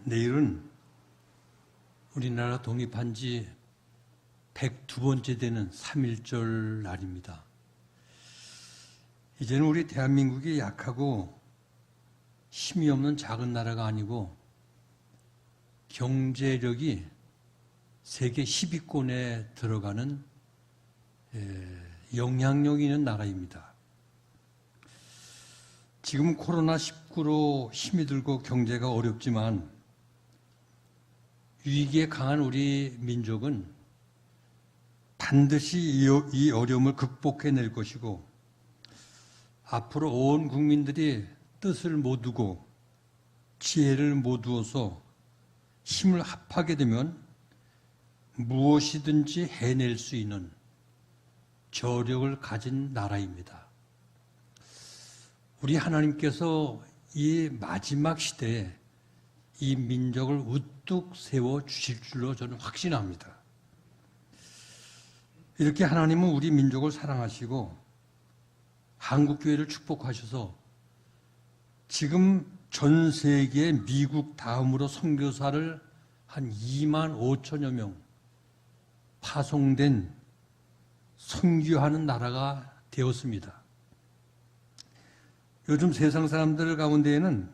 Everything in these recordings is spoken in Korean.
내일은 우리나라 독립한 지 102번째 되는 3.1절 날입니다. 이제는 우리 대한민국이 약하고 힘이 없는 작은 나라가 아니고 경제력이 세계 10위권에 들어가는 영향력 있는 나라입니다. 지금 코로나19로 힘이 들고 경제가 어렵지만 위기에 강한 우리 민족은 반드시 이 어려움을 극복해낼 것이고 앞으로 온 국민들이 뜻을 모두고 지혜를 모두어서 힘을 합하게 되면 무엇이든지 해낼 수 있는 저력을 가진 나라입니다. 우리 하나님께서 이 마지막 시대에 이 민족을 우뚝 세워 주실 줄로 저는 확신합니다. 이렇게 하나님은 우리 민족을 사랑하시고 한국교회를 축복하셔서 지금 전 세계 미국 다음으로 선교사를 한 2만 5천여 명 파송된 선교하는 나라가 되었습니다. 요즘 세상 사람들 가운데에는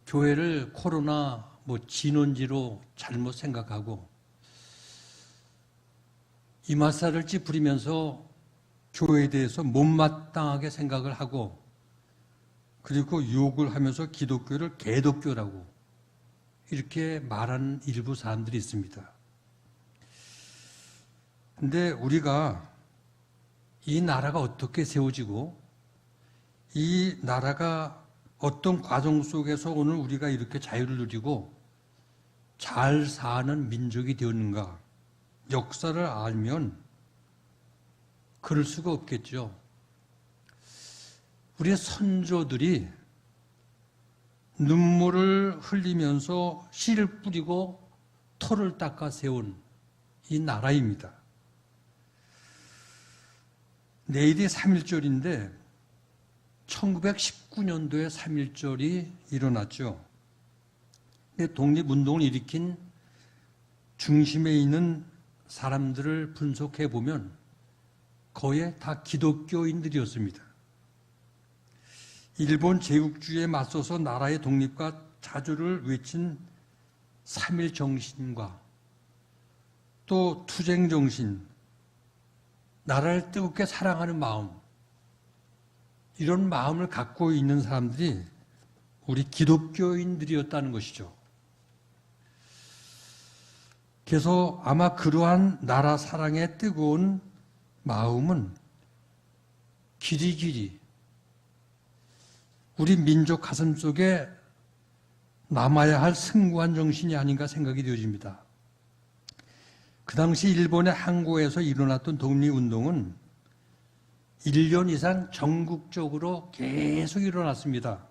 교회를 코로나 진원지로 잘못 생각하고 이마살을 찌푸리면서 교회에 대해서 못마땅하게 생각을 하고 그리고 욕을 하면서 기독교를 개독교라고 이렇게 말하는 일부 사람들이 있습니다. 근데 우리가 이 나라가 어떻게 세워지고 이 나라가 어떤 과정 속에서 오늘 우리가 이렇게 자유를 누리고 잘 사는 민족이 되었는가 역사를 알면 그럴 수가 없겠죠. 우리의 선조들이 눈물을 흘리면서 씨를 뿌리고 토를 닦아 세운 이 나라입니다. 내일이 3.1절인데 1919년도에 3.1절이 일어났죠. 독립운동을 일으킨 중심에 있는 사람들을 분석해 보면 거의 다 기독교인들이었습니다. 일본 제국주의에 맞서서 나라의 독립과 자주를 외친 3.1 정신과 또 투쟁 정신, 나라를 뜨겁게 사랑하는 마음, 이런 마음을 갖고 있는 사람들이 우리 기독교인들이었다는 것이죠. 그래서 아마 그러한 나라 사랑의 뜨거운 마음은 길이길이 우리 민족 가슴 속에 남아야 할 승구한 정신이 아닌가 생각이 되어집니다. 그 당시 일본의 항구에서 일어났던 독립운동은 1년 이상 전국적으로 계속 일어났습니다.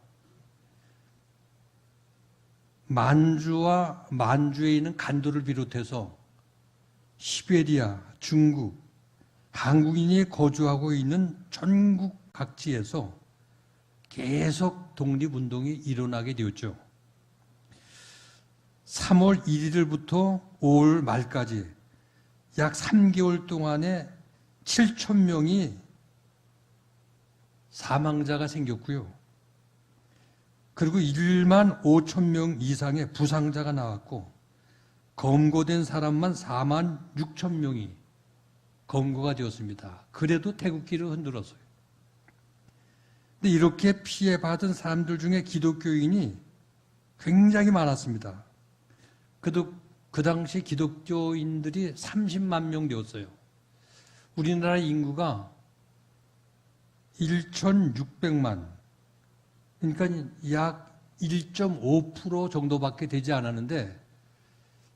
만주에 있는 간도를 비롯해서 시베리아, 중국, 한국인이 거주하고 있는 전국 각지에서 계속 독립운동이 일어나게 되었죠. 3월 1일부터 5월 말까지 약 3개월 동안에 7천 명이 사망자가 생겼고요. 그리고 1만 5천 명 이상의 부상자가 나왔고 검거된 사람만 4만 6천 명이 검거가 되었습니다. 그래도 태극기를 흔들었어요. 근데 이렇게 피해받은 사람들 중에 기독교인이 굉장히 많았습니다. 그 당시 기독교인들이 30만 명 되었어요. 우리나라 인구가 1,600만, 그러니까 약 1.5% 정도밖에 되지 않았는데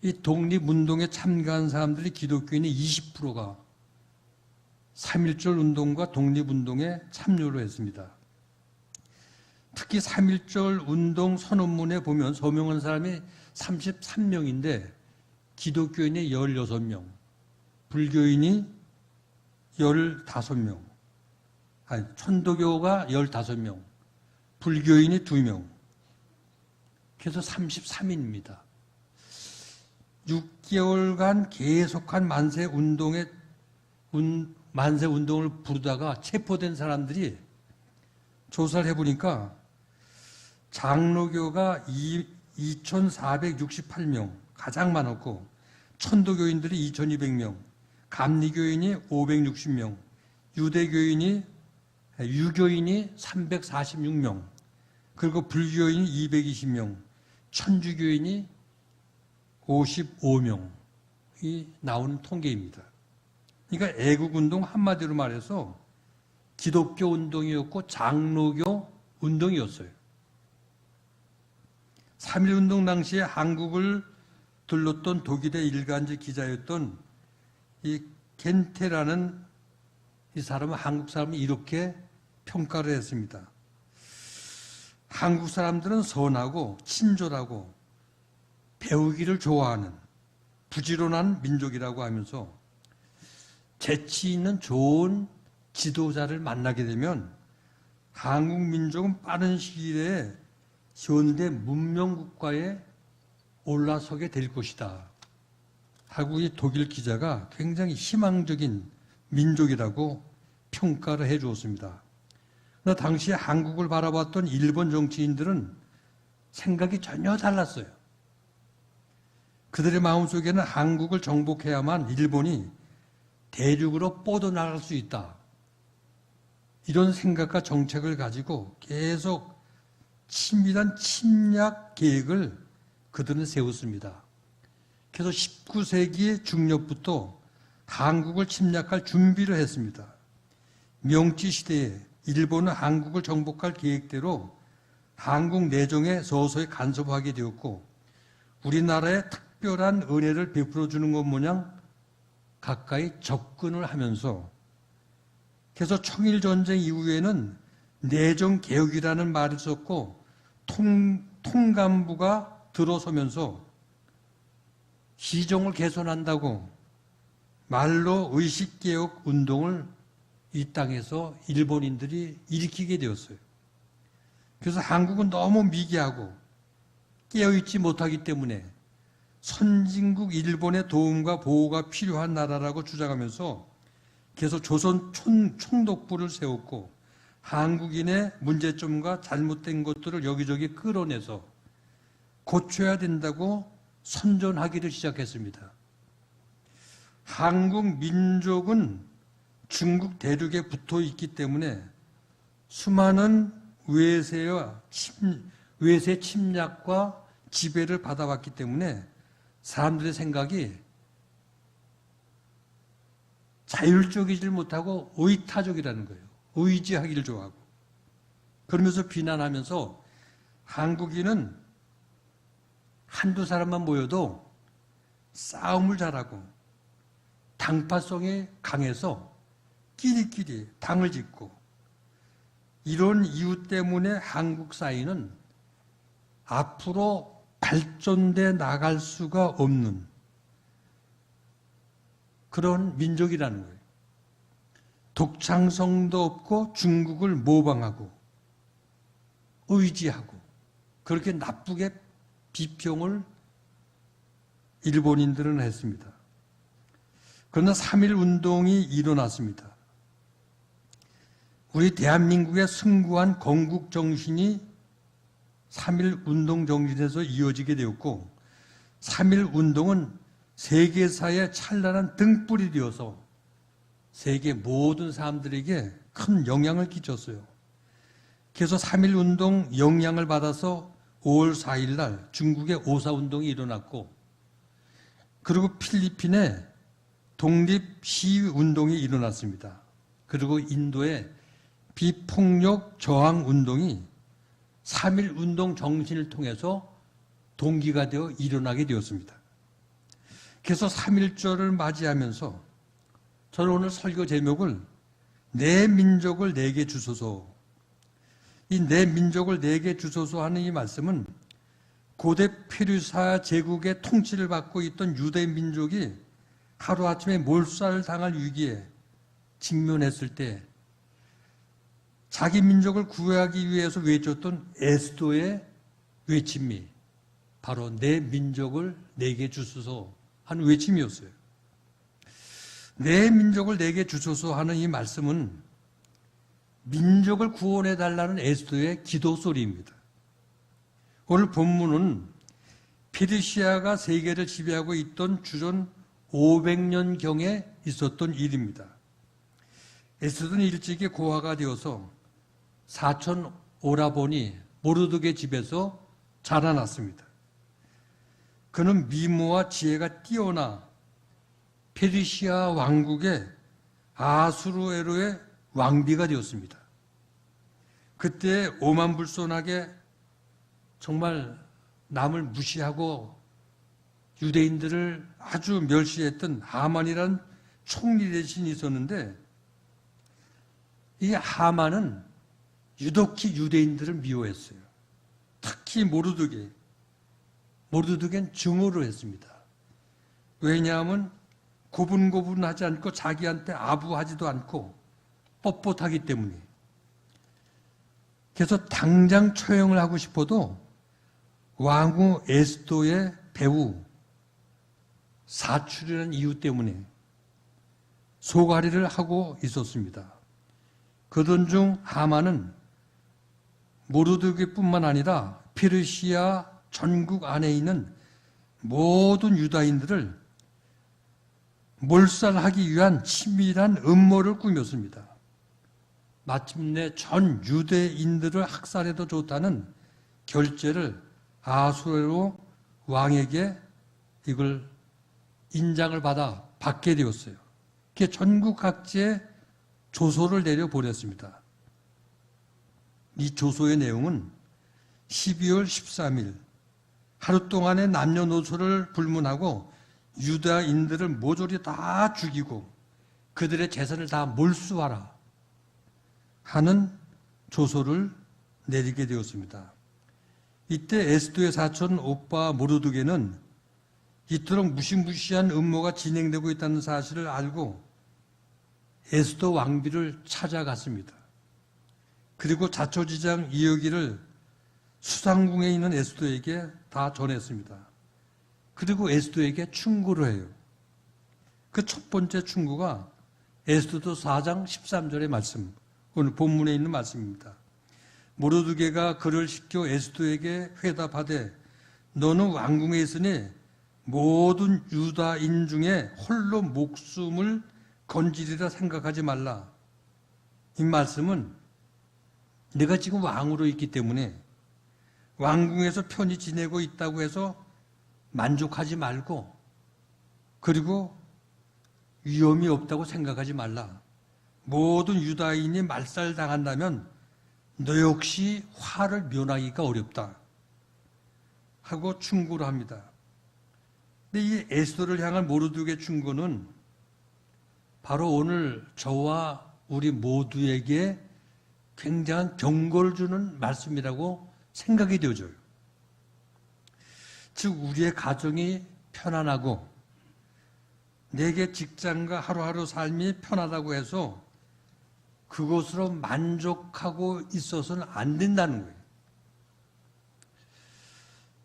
이 독립운동에 참가한 사람들이 기독교인의 20%가 3.1절 운동과 독립운동에 참여를 했습니다. 특히 3.1절 운동 선언문에 보면 서명한 사람이 33명인데 기독교인이 16명, 불교인이 15명, 천도교가 15명, 불교인이 2명, 그래서 33인입니다. 6개월간 계속한 만세 운동을 부르다가 체포된 사람들이 조사를 해보니까 장로교가 2,468명 가장 많았고, 천도교인들이 2,200명, 감리교인이 560명, 유교인이 346명, 그리고 불교인이 220명, 천주교인이 55명이 나오는 통계입니다. 그러니까 애국운동 한마디로 말해서 기독교 운동이었고 장로교 운동이었어요. 3.1운동 당시에 한국을 들렀던 독일의 일간지 기자였던 이 겐테라는 이 사람은 한국 사람이 이렇게 평가를 했습니다. 한국 사람들은 선하고 친절하고 배우기를 좋아하는 부지런한 민족이라고 하면서 재치 있는 좋은 지도자를 만나게 되면 한국 민족은 빠른 시일 내에 현대 문명국가에 올라서게 될 것이다 하고 이 독일 기자가 굉장히 희망적인 민족이라고 평가를 해 주었습니다. 그러나 당시에 한국을 바라봤던 일본 정치인들은 생각이 전혀 달랐어요. 그들의 마음속에는 한국을 정복해야만 일본이 대륙으로 뻗어나갈 수 있다, 이런 생각과 정책을 가지고 계속 치밀한 침략 계획을 그들은 세웠습니다. 그래서 19세기 중엽부터 한국을 침략할 준비를 했습니다. 명치 시대에 일본은 한국을 정복할 계획대로 한국 내정에 서서히 간섭하게 되었고, 우리나라에 특별한 은혜를 베풀어 주는 것 모양 가까이 접근을 하면서, 그래서 청일전쟁 이후에는 내정개혁이라는 말을 썼고 통감부가 들어서면서 시정을 개선한다고 말로 의식개혁 운동을 이 땅에서 일본인들이 일으키게 되었어요. 그래서 한국은 너무 미개하고 깨어있지 못하기 때문에 선진국 일본의 도움과 보호가 필요한 나라라고 주장하면서 계속 조선 총독부를 세웠고, 한국인의 문제점과 잘못된 것들을 여기저기 끌어내서 고쳐야 된다고 선전하기를 시작했습니다. 한국 민족은 중국 대륙에 붙어 있기 때문에 수많은 외세 침략과 지배를 받아왔기 때문에 사람들의 생각이 자율적이질 못하고 의타적이라는 거예요. 의지하기를 좋아하고. 그러면서 비난하면서 한국인은 한두 사람만 모여도 싸움을 잘하고 당파성이 강해서 끼리끼리 당을 짓고, 이런 이유 때문에 한국 사회는 앞으로 발전돼 나갈 수가 없는 그런 민족이라는 거예요. 독창성도 없고 중국을 모방하고 의지하고, 그렇게 나쁘게 비평을 일본인들은 했습니다. 그러나 3.1운동이 일어났습니다. 우리 대한민국의 숭고한 건국 정신이 3.1운동 정신에서 이어지게 되었고, 3.1운동은 세계사의 찬란한 등불이 되어서 세계 모든 사람들에게 큰 영향을 끼쳤어요. 그래서 3.1운동 영향을 받아서 5월 4일 날 중국의 오사운동이 일어났고, 그리고 필리핀에 독립시위운동이 일어났습니다. 그리고 인도의 비폭력 저항운동이 3.1운동 정신을 통해서 동기가 되어 일어나게 되었습니다. 그래서 3.1절을 맞이하면서 저는 오늘 설교 제목을 내 민족을 내게 주소서, 이 내 민족을 내게 주소서 하는 이 말씀은 고대 페르시아 제국의 통치를 받고 있던 유대 민족이 하루아침에 몰살을 당할 위기에 직면했을 때 자기 민족을 구하기 위해서 외쳤던 에스더의 외침이 바로 내 민족을 내게 주소서 하는 외침이었어요. 내 민족을 내게 주소서 하는 이 말씀은 민족을 구원해 달라는 에스더의 기도 소리입니다. 오늘 본문은 페르시아가 세계를 지배하고 있던 주전 500년경에 있었던 일입니다. 에스더는 일찍이 고아가 되어서 사촌 오라본이 모르드게 집에서 자라났습니다. 그는 미모와 지혜가 뛰어나 페르시아 왕국의 아수르에로의 왕비가 되었습니다. 그때 오만불손하게 정말 남을 무시하고 유대인들을 아주 멸시했던 하만이라는 총리 대신이 있었는데, 이 하만은 유독히 유대인들을 미워했어요. 특히 모르드게. 모르드게는 증오를 했습니다. 왜냐하면 고분고분하지 않고 자기한테 아부하지도 않고 뻣뻣하기 때문에. 그래서 당장 처형을 하고 싶어도 왕후 에스더의 배우 사출이라는 이유 때문에 소가리를 하고 있었습니다. 그들 중 하만은 모르드게뿐만 아니라 페르시아 전국 안에 있는 모든 유다인들을 몰살하기 위한 치밀한 음모를 꾸몄습니다. 마침내 전 유대인들을 학살해도 좋다는 결제를 아수에로 왕에게 이걸 인장을 받아 받게 되었어요. 그게 전국 각지에 조소를 내려보냈습니다. 이 조소의 내용은 12월 13일 하루 동안의 남녀노소를 불문하고 유다인들을 모조리 다 죽이고 그들의 재산을 다 몰수하라 하는 조소를 내리게 되었습니다. 이때 에스더의 사촌 오빠 모르드게는 이토록 무시무시한 음모가 진행되고 있다는 사실을 알고 에스더 왕비를 찾아갔습니다. 그리고 자초지장 이야기를 수상궁에 있는 에스더에게 다 전했습니다. 그리고 에스더에게 충고를 해요. 그 첫 번째 충고가 에스더서 4장 13절의 말씀, 오늘 본문에 있는 말씀입니다. 모르드게가 그를 시켜 에스더에게 회답하되 너는 왕궁에 있으니 모든 유다인 중에 홀로 목숨을 건지리라 생각하지 말라. 이 말씀은 내가 지금 왕으로 있기 때문에 왕궁에서 편히 지내고 있다고 해서 만족하지 말고, 그리고 위험이 없다고 생각하지 말라. 모든 유다인이 말살당한다면 너 역시 화를 면하기가 어렵다 하고 충고를 합니다. 근데 이 에스더를 향한 모르드게 충고는 바로 오늘 저와 우리 모두에게 굉장한 경고를 주는 말씀이라고 생각이 되어져요. 즉 우리의 가정이 편안하고 내게 직장과 하루하루 삶이 편하다고 해서 그것으로 만족하고 있어서는 안 된다는 거예요.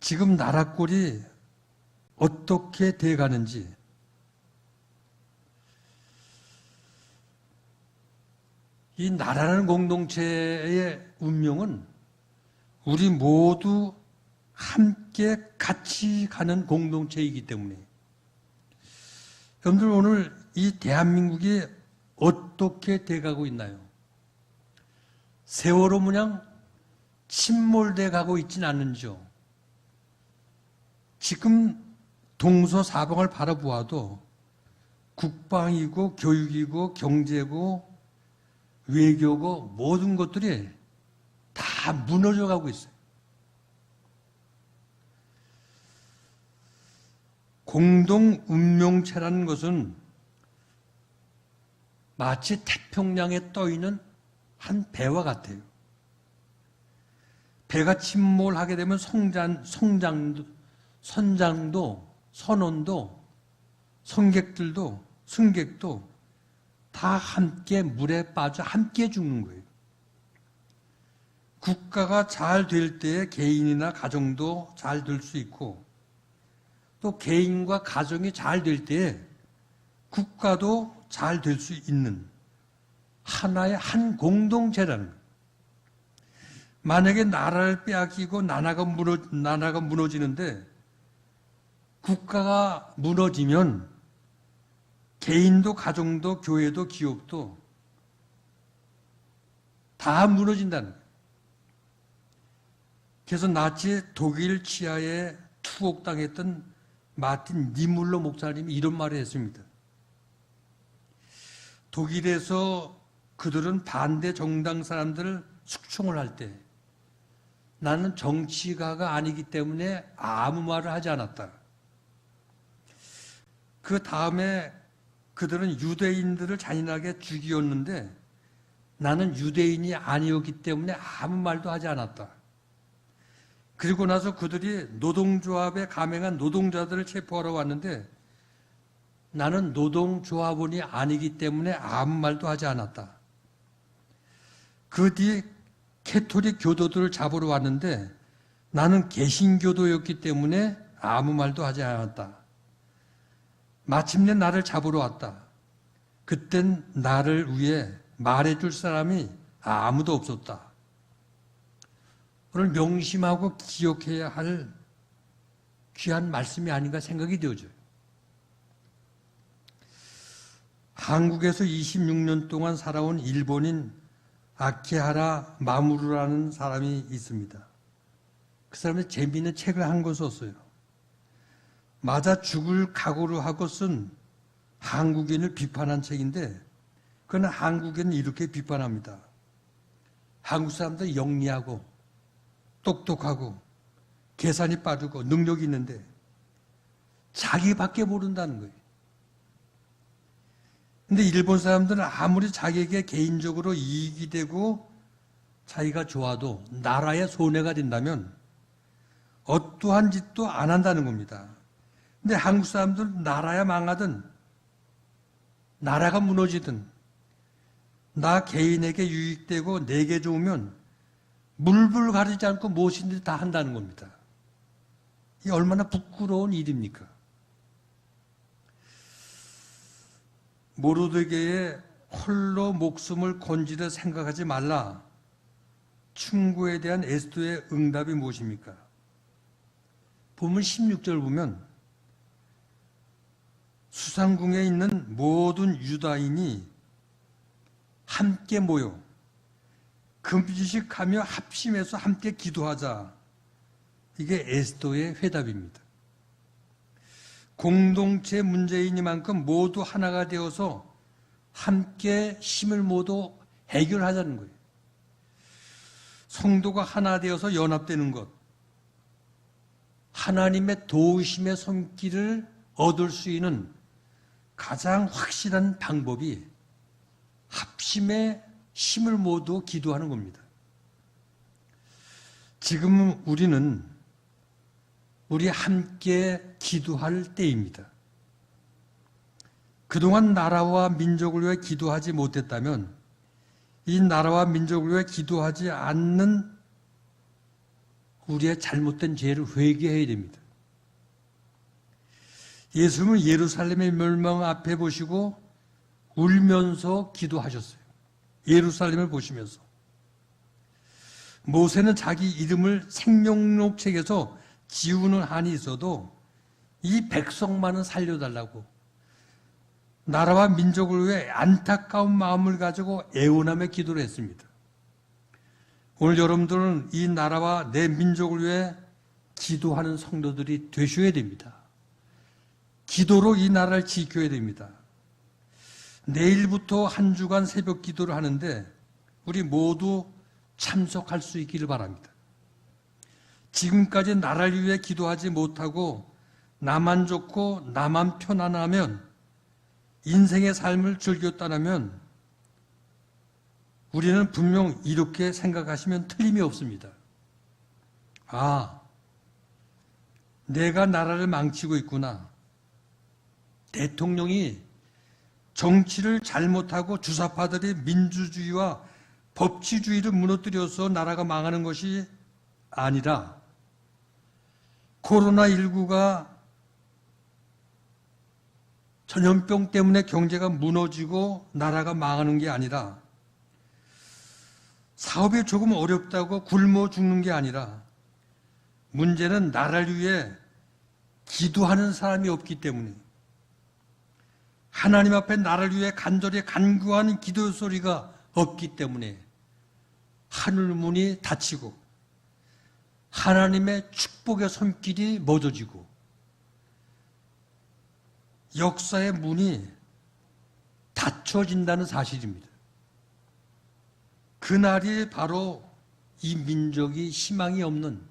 지금 나라 꼴이 어떻게 돼가는지, 이 나라라는 공동체의 운명은 우리 모두 함께 같이 가는 공동체이기 때문에, 여러분들 오늘 이 대한민국이 어떻게 돼가고 있나요? 세월호 모양 침몰돼 가고 있지는 않는지요. 지금 동서사방을 바라보아도 국방이고 교육이고 경제고 외교고 모든 것들이 다 무너져 가고 있어요. 공동 운명체라는 것은 마치 태평양에 떠 있는 한 배와 같아요. 배가 침몰하게 되면 선장도, 선원도, 승객도 다 함께 물에 빠져 함께 죽는 거예요. 국가가 잘 될 때 개인이나 가정도 잘 될 수 있고, 또 개인과 가정이 잘 될 때 국가도 잘 될 수 있는 하나의 한 공동체라는 거예요. 만약에 나라를 빼앗기고 나라가 무너지는데 국가가 무너지면 개인도 가정도 교회도 기업도 다 무너진다는 거예요. 그래서 나치 독일 치하에 투옥당했던 마틴 니물러 목사님이 이런 말을 했습니다. 독일에서 그들은 반대 정당 사람들을 숙청을 할 때 나는 정치가가 아니기 때문에 아무 말을 하지 않았다. 그 다음에 그들은 유대인들을 잔인하게 죽이었는데 나는 유대인이 아니었기 때문에 아무 말도 하지 않았다. 그리고 나서 그들이 노동조합에 감행한 노동자들을 체포하러 왔는데 나는 노동조합원이 아니기 때문에 아무 말도 하지 않았다. 그 뒤 캐토릭 교도들을 잡으러 왔는데 나는 개신교도였기 때문에 아무 말도 하지 않았다. 마침내 나를 잡으러 왔다. 그땐 나를 위해 말해줄 사람이 아무도 없었다. 오늘 명심하고 기억해야 할 귀한 말씀이 아닌가 생각이 되어져요. 한국에서 26년 동안 살아온 일본인 아키하라 마무루라는 사람이 있습니다. 그 사람이 재미있는 책을 한 권 썼어요. 맞아 죽을 각오로 하고 쓴 한국인을 비판한 책인데 그는 한국인은 이렇게 비판합니다. 한국 사람들 영리하고 똑똑하고 계산이 빠르고 능력이 있는데 자기밖에 모른다는 거예요. 근데 일본 사람들은 아무리 자기에게 개인적으로 이익이 되고 자기가 좋아도 나라에 손해가 된다면 어떠한 짓도 안 한다는 겁니다. 근데 한국 사람들은 나라야 망하든 나라가 무너지든 나 개인에게 유익되고 내게 좋으면 물불 가리지 않고 무엇인지 다 한다는 겁니다. 이게 얼마나 부끄러운 일입니까? 모르드게의 홀로 목숨을 건지듯 생각하지 말라. 충고에 대한 에스더의 응답이 무엇입니까? 보면 16절 보면 수상궁에 있는 모든 유다인이 함께 모여 금지식하며 합심해서 함께 기도하자. 이게 에스더의 회답입니다. 공동체 문제이니만큼 모두 하나가 되어서 함께 힘을 모두 해결하자는 거예요. 성도가 하나 되어서 연합되는 것, 하나님의 도우심의 손길을 얻을 수 있는 가장 확실한 방법이 합심의 힘을 모두 기도하는 겁니다. 지금 우리는 우리 함께 기도할 때입니다. 그동안 나라와 민족을 위해 기도하지 못했다면 이 나라와 민족을 위해 기도하지 않는 우리의 잘못된 죄를 회개해야 됩니다. 예수님은 예루살렘의 멸망 앞에 보시고 울면서 기도하셨어요. 예루살렘을 보시면서. 모세는 자기 이름을 생명록 책에서 지우는 한이 있어도 이 백성만은 살려달라고 나라와 민족을 위해 안타까운 마음을 가지고 애원하며 기도를 했습니다. 오늘 여러분들은 이 나라와 내 민족을 위해 기도하는 성도들이 되셔야 됩니다. 기도로 이 나라를 지켜야 됩니다. 내일부터 한 주간 새벽 기도를 하는데 우리 모두 참석할 수 있기를 바랍니다. 지금까지 나라를 위해 기도하지 못하고 나만 좋고 나만 편안하면 인생의 삶을 즐겼다면 우리는 분명 이렇게 생각하시면 틀림이 없습니다. 아, 내가 나라를 망치고 있구나. 대통령이 정치를 잘못하고 주사파들이 민주주의와 법치주의를 무너뜨려서 나라가 망하는 것이 아니라 코로나19가 전염병 때문에 경제가 무너지고 나라가 망하는 게 아니라 사업이 조금 어렵다고 굶어 죽는 게 아니라 문제는 나라를 위해 기도하는 사람이 없기 때문에 하나님 앞에 나라를 위해 간절히 간구하는 기도 소리가 없기 때문에 하늘 문이 닫히고 하나님의 축복의 손길이 멎어지고 역사의 문이 닫혀진다는 사실입니다. 그날이 바로 이 민족이 희망이 없는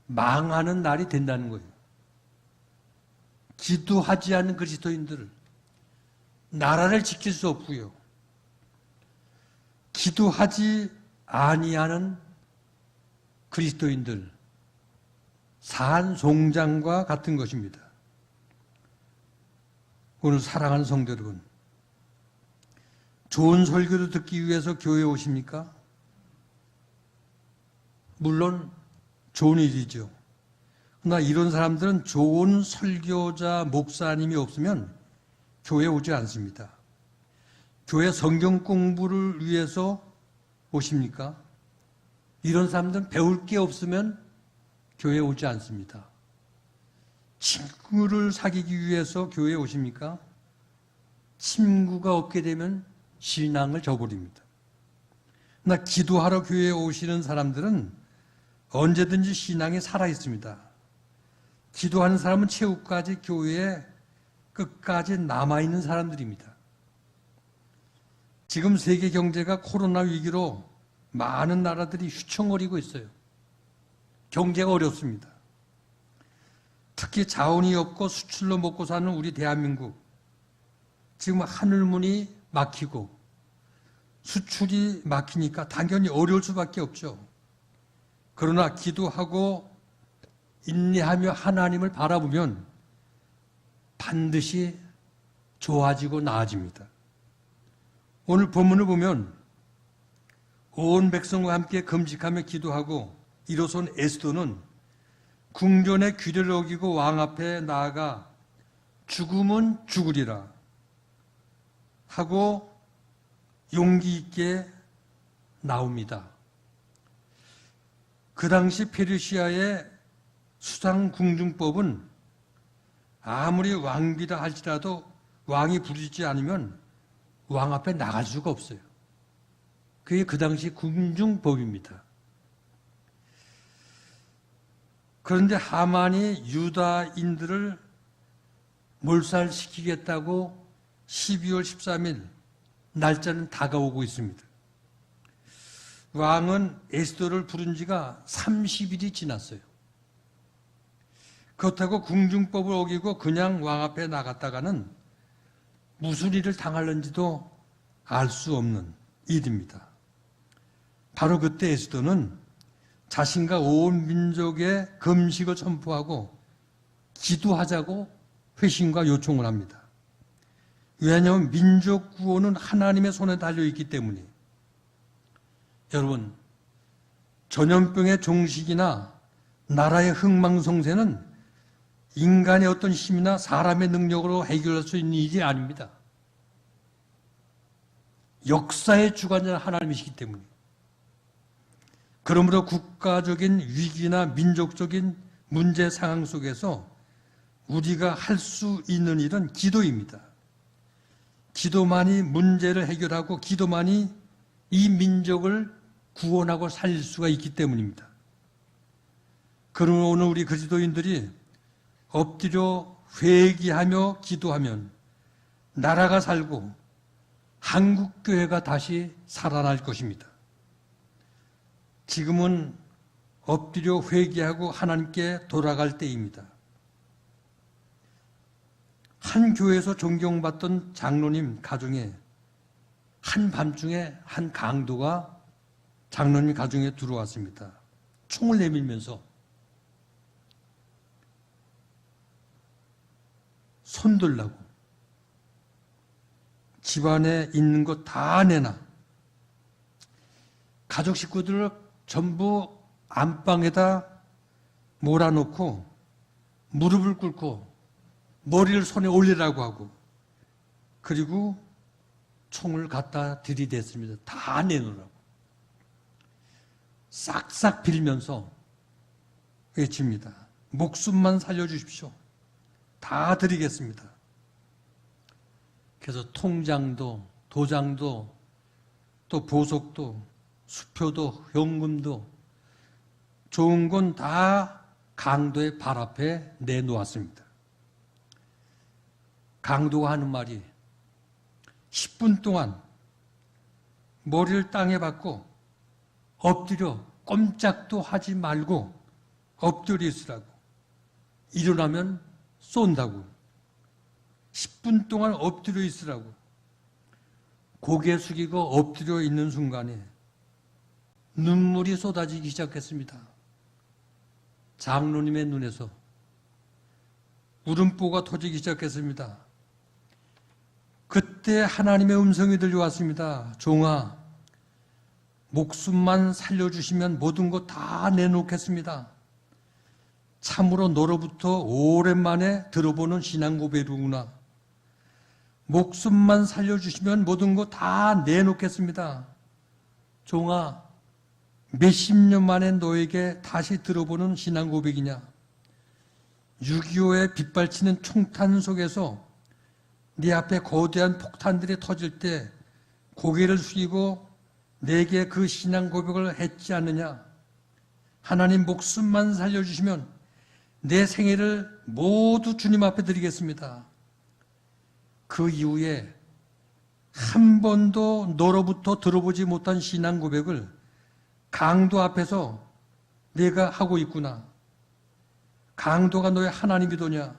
망하는 날이 된다는 거예요. 기도하지 않는 그리스도인들을 나라를 지킬 수 없고요. 기도하지 아니하는 그리스도인들 산송장과 같은 것입니다. 오늘 사랑하는 성도 여러분, 좋은 설교를 듣기 위해서 교회에 오십니까? 물론 좋은 일이죠. 그러나 이런 사람들은 좋은 설교자, 목사님이 없으면 교회에 오지 않습니다. 교회 성경 공부를 위해서 오십니까? 이런 사람들은 배울 게 없으면 교회에 오지 않습니다. 친구를 사귀기 위해서 교회에 오십니까? 친구가 없게 되면 신앙을 저버립니다. 그러나 기도하러 교회에 오시는 사람들은 언제든지 신앙이 살아있습니다. 기도하는 사람은 최후까지 교회에 끝까지 남아있는 사람들입니다. 지금 세계 경제가 코로나 위기로 많은 나라들이 휘청거리고 있어요. 경제가 어렵습니다. 특히 자원이 없고 수출로 먹고 사는 우리 대한민국, 지금 하늘문이 막히고 수출이 막히니까 당연히 어려울 수밖에 없죠. 그러나 기도하고 인내하며 하나님을 바라보면 반드시 좋아지고 나아집니다. 오늘 본문을 보면 온 백성과 함께 금식하며 기도하고 일어선 에스더는 궁전의 규례를 어기고 왕 앞에 나아가 죽음은 죽으리라 하고 용기 있게 나옵니다. 그 당시 페르시아의 수상궁중법은 아무리 왕비라 할지라도 왕이 부르지 않으면 왕 앞에 나갈 수가 없어요. 그게 그 당시 궁중법입니다. 그런데 하만이 유다인들을 몰살시키겠다고 12월 13일 날짜는 다가오고 있습니다. 왕은 에스더를 부른 지가 30일이 지났어요. 그렇다고 궁중법을 어기고 그냥 왕 앞에 나갔다가는 무슨 일을 당할는지도 알 수 없는 일입니다. 바로 그때 에스더는 자신과 온 민족의 금식을 선포하고 기도하자고 회심과 요청을 합니다. 왜냐하면 민족 구원은 하나님의 손에 달려있기 때문에. 여러분, 전염병의 종식이나 나라의 흥망성쇠는 인간의 어떤 힘이나 사람의 능력으로 해결할 수 있는 일이 아닙니다. 역사의 주관자는 하나님이시기 때문에. 그러므로 국가적인 위기나 민족적인 문제 상황 속에서 우리가 할 수 있는 일은 기도입니다. 기도만이 문제를 해결하고 기도만이 이 민족을 구원하고 살릴 수가 있기 때문입니다. 그러므로 오늘 우리 그리스도인들이 엎드려 회개하며 기도하면 나라가 살고 한국교회가 다시 살아날 것입니다. 지금은 엎드려 회개하고 하나님께 돌아갈 때입니다. 한 교회에서 존경받던 장로님 가정에 한밤중에 한 강도가 장로님 가정에 들어왔습니다. 총을 내밀면서 손들라고 집안에 있는 것 다 내놔. 가족 식구들을 전부 안방에다 몰아놓고 무릎을 꿇고 머리를 손에 올리라고 하고 그리고 총을 갖다 들이댔습니다. 다 내놓으라고. 싹싹 빌면서 외칩니다. 목숨만 살려주십시오. 다 드리겠습니다. 그래서 통장도 도장도 또 보석도 수표도 현금도 좋은 건 다 강도의 발 앞에 내놓았습니다. 강도가 하는 말이 10분 동안 머리를 땅에 박고 엎드려 꼼짝도 하지 말고 엎드려 있으라고. 일어나면 쏜다고. 10분 동안 엎드려 있으라고. 고개 숙이고 엎드려 있는 순간에 눈물이 쏟아지기 시작했습니다. 장로님의 눈에서 울음보가 터지기 시작했습니다. 그때 하나님의 음성이 들려왔습니다. 종아, 목숨만 살려주시면 모든 것 다 내놓겠습니다. 참으로 너로부터 오랜만에 들어보는 신앙 고백이구나. 목숨만 살려주시면 모든 것 다 내놓겠습니다. 종아, 몇십 년 만에 너에게 다시 들어보는 신앙 고백이냐. 6.25에 빗발치는 총탄 속에서 네 앞에 거대한 폭탄들이 터질 때 고개를 숙이고 내게 그 신앙 고백을 했지 않느냐. 하나님 목숨만 살려주시면 내 생애를 모두 주님 앞에 드리겠습니다. 그 이후에 한 번도 너로부터 들어보지 못한 신앙 고백을 강도 앞에서 내가 하고 있구나. 강도가 너의 하나님이더냐.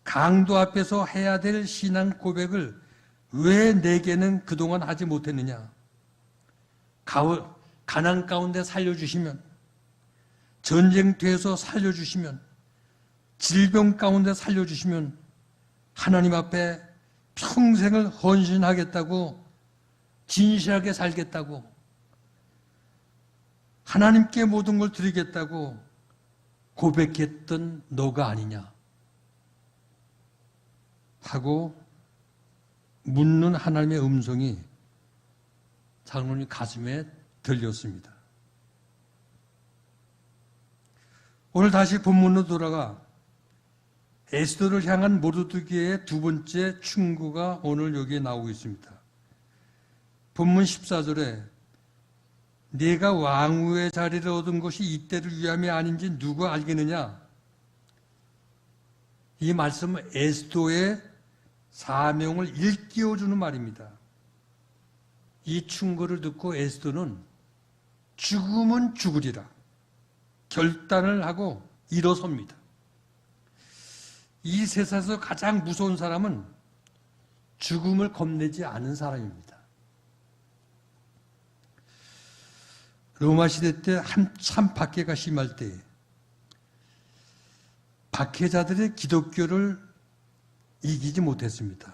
강도 앞에서 해야 될 신앙 고백을 왜 내게는 그동안 하지 못했느냐. 가난 가운데 살려주시면, 전쟁터에서 살려주시면, 질병 가운데 살려주시면 하나님 앞에 평생을 헌신하겠다고, 진실하게 살겠다고, 하나님께 모든 걸 드리겠다고 고백했던 너가 아니냐 하고 묻는 하나님의 음성이 장로님 가슴에 들렸습니다. 오늘 다시 본문으로 돌아가 에스더를 향한 모르드게의 두 번째 충고가 오늘 여기에 나오고 있습니다. 본문 14절에 네가 왕후의 자리를 얻은 것이 이때를 위함이 아닌지 누가 알겠느냐. 이 말씀은 에스더의 사명을 일깨워주는 말입니다. 이 충고를 듣고 에스더는 죽으면 죽으리라 결단을 하고 일어섭니다. 이 세상에서 가장 무서운 사람은 죽음을 겁내지 않은 사람입니다. 로마 시대 때 한참 박해가 심할 때 박해자들이 기독교를 이기지 못했습니다.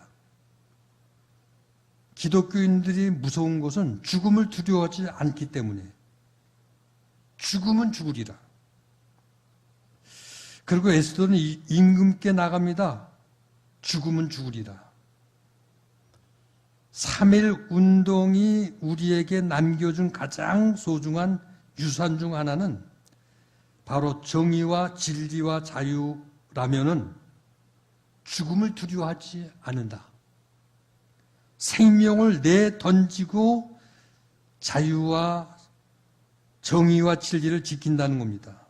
기독교인들이 무서운 것은 죽음을 두려워하지 않기 때문에 죽으면 죽으리라. 그리고 에스더는 임금께 나갑니다. 죽으면 죽으리라. 3.1 운동이 우리에게 남겨준 가장 소중한 유산 중 하나는 바로 정의와 진리와 자유라면은 죽음을 두려워하지 않는다. 생명을 내던지고 자유와 정의와 진리를 지킨다는 겁니다.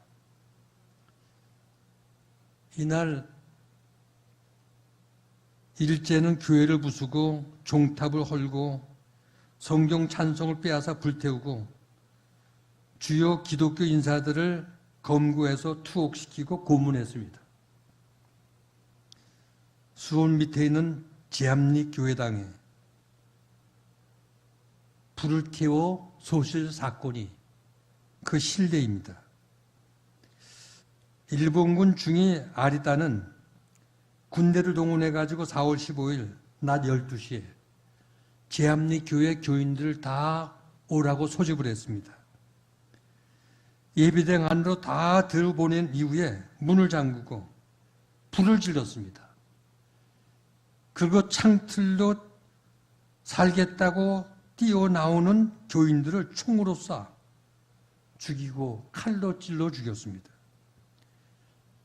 이날 일제는 교회를 부수고 종탑을 헐고 성경 찬송을 빼앗아 불태우고 주요 기독교 인사들을 검거해서 투옥시키고 고문했습니다. 수원 밑에 있는 제암리 교회당에 불을 태워 쏘실 사건이 그 실례입니다. 일본군 중위 아리다는 군대를 동원해가지고 4월 15일 낮 12시에 제암리 교회 교인들을 다 오라고 소집을 했습니다. 예비당 안으로 다 들어보낸 이후에 문을 잠그고 불을 질렀습니다. 그리고 창틀로 살겠다고 뛰어나오는 교인들을 총으로 쏴 죽이고 칼로 찔러 죽였습니다.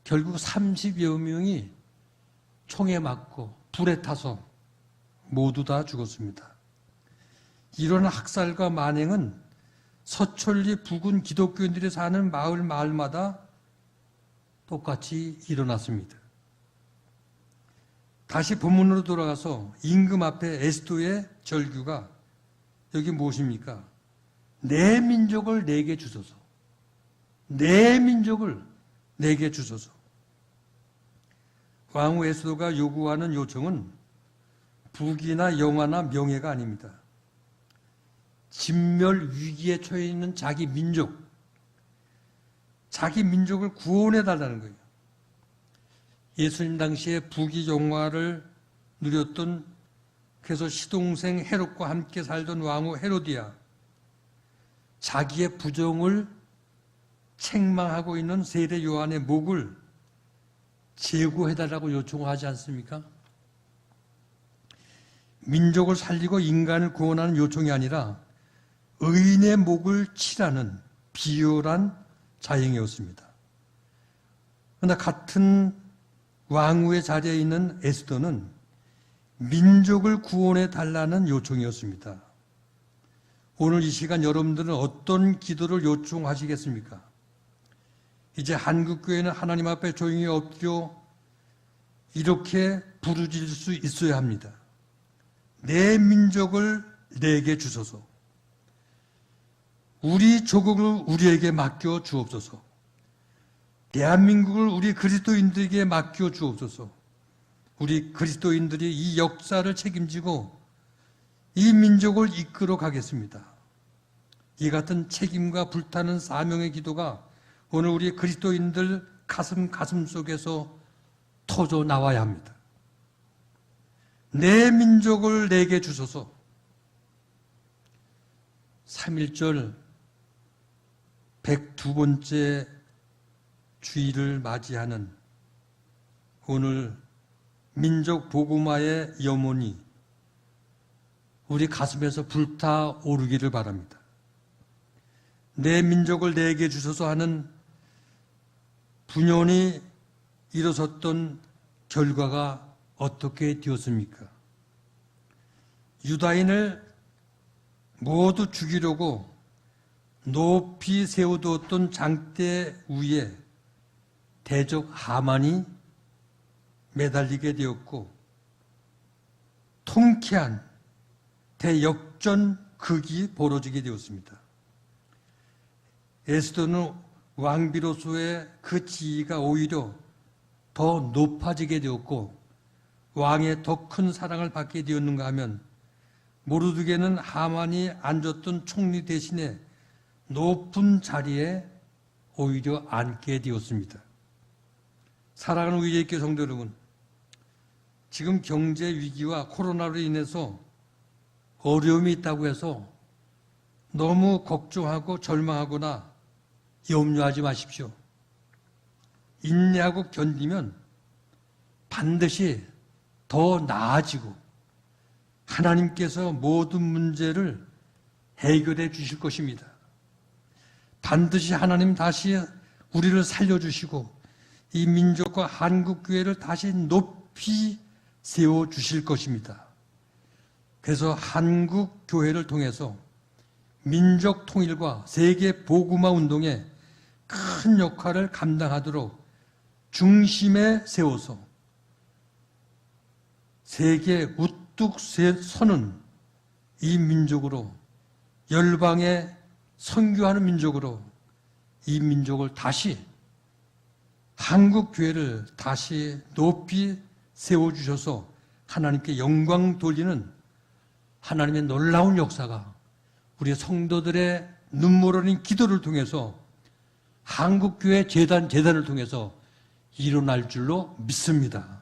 결국 30여 명이 총에 맞고 불에 타서 모두 다 죽었습니다. 이런 학살과 만행은 서천리 부근 기독교인들이 사는 마을마다 똑같이 일어났습니다. 다시 본문으로 돌아가서 임금 앞에 에스더의 절규가 여기 무엇입니까? 내 민족을 내게 주소서. 내 민족을 내게 주소서. 왕후 에스더가 요구하는 요청은 부귀나 영화나 명예가 아닙니다. 진멸 위기에 처해 있는 자기 민족을 구원해달라는 거예요. 예수님 당시에 부귀 영화를 누렸던, 그래서 시동생 헤롯과 함께 살던 왕후 헤로디아, 자기의 부정을 책망하고 있는 세례 요한의 목을 제거해달라고 요청하지 않습니까? 민족을 살리고 인간을 구원하는 요청이 아니라 의인의 목을 치라는 비열한 자행이었습니다. 그러나 같은 왕후의 자리에 있는 에스더는 민족을 구원해 달라는 요청이었습니다. 오늘 이 시간 여러분들은 어떤 기도를 요청하시겠습니까? 이제 한국교회는 하나님 앞에 조용히 엎드려 이렇게 부르짖을 수 있어야 합니다. 내 민족을 내게 주소서. 우리 조국을 우리에게 맡겨 주옵소서. 대한민국을 우리 그리스도인들에게 맡겨 주옵소서. 우리 그리스도인들이 이 역사를 책임지고 이 민족을 이끌어 가겠습니다. 이 같은 책임과 불타는 사명의 기도가 오늘 우리 그리스도인들 가슴 속에서 터져 나와야 합니다. 내 민족을 내게 주소서. 3.1절 102번째 주일을 맞이하는 오늘 민족 복음화의 염원이 우리 가슴에서 불타오르기를 바랍니다. 내 민족을 내게 주소서 하는 분연히 일어섰던 결과가 어떻게 되었습니까? 유다인을 모두 죽이려고 높이 세워두었던 장대 위에 대적 하만이 매달리게 되었고, 통쾌한 대역전 극이 벌어지게 되었습니다. 에스더는 왕비로서의 그 지위가 오히려 더 높아지게 되었고 왕의 더 큰 사랑을 받게 되었는가 하면 모르드게는 하만이 앉았던 총리 대신에 높은 자리에 오히려 앉게 되었습니다. 사랑하는 위대교회 성도 여러분, 지금 경제 위기와 코로나로 인해서 어려움이 있다고 해서 너무 걱정하고 절망하거나 염려하지 마십시오. 인내하고 견디면 반드시 더 나아지고 하나님께서 모든 문제를 해결해 주실 것입니다. 반드시 하나님 다시 우리를 살려주시고 이 민족과 한국교회를 다시 높이 세워주실 것입니다. 그래서 한국교회를 통해서 민족 통일과 세계 복음화 운동에 큰 역할을 감당하도록 중심에 세워서 세계 우뚝 서는 이 민족으로, 열방에 선교하는 민족으로 이 민족을 다시, 한국교회를 다시 높이 세워주셔서 하나님께 영광 돌리는 하나님의 놀라운 역사가 우리 성도들의 눈물 어린 기도를 통해서 한국교회 재단을 통해서 일어날 줄로 믿습니다.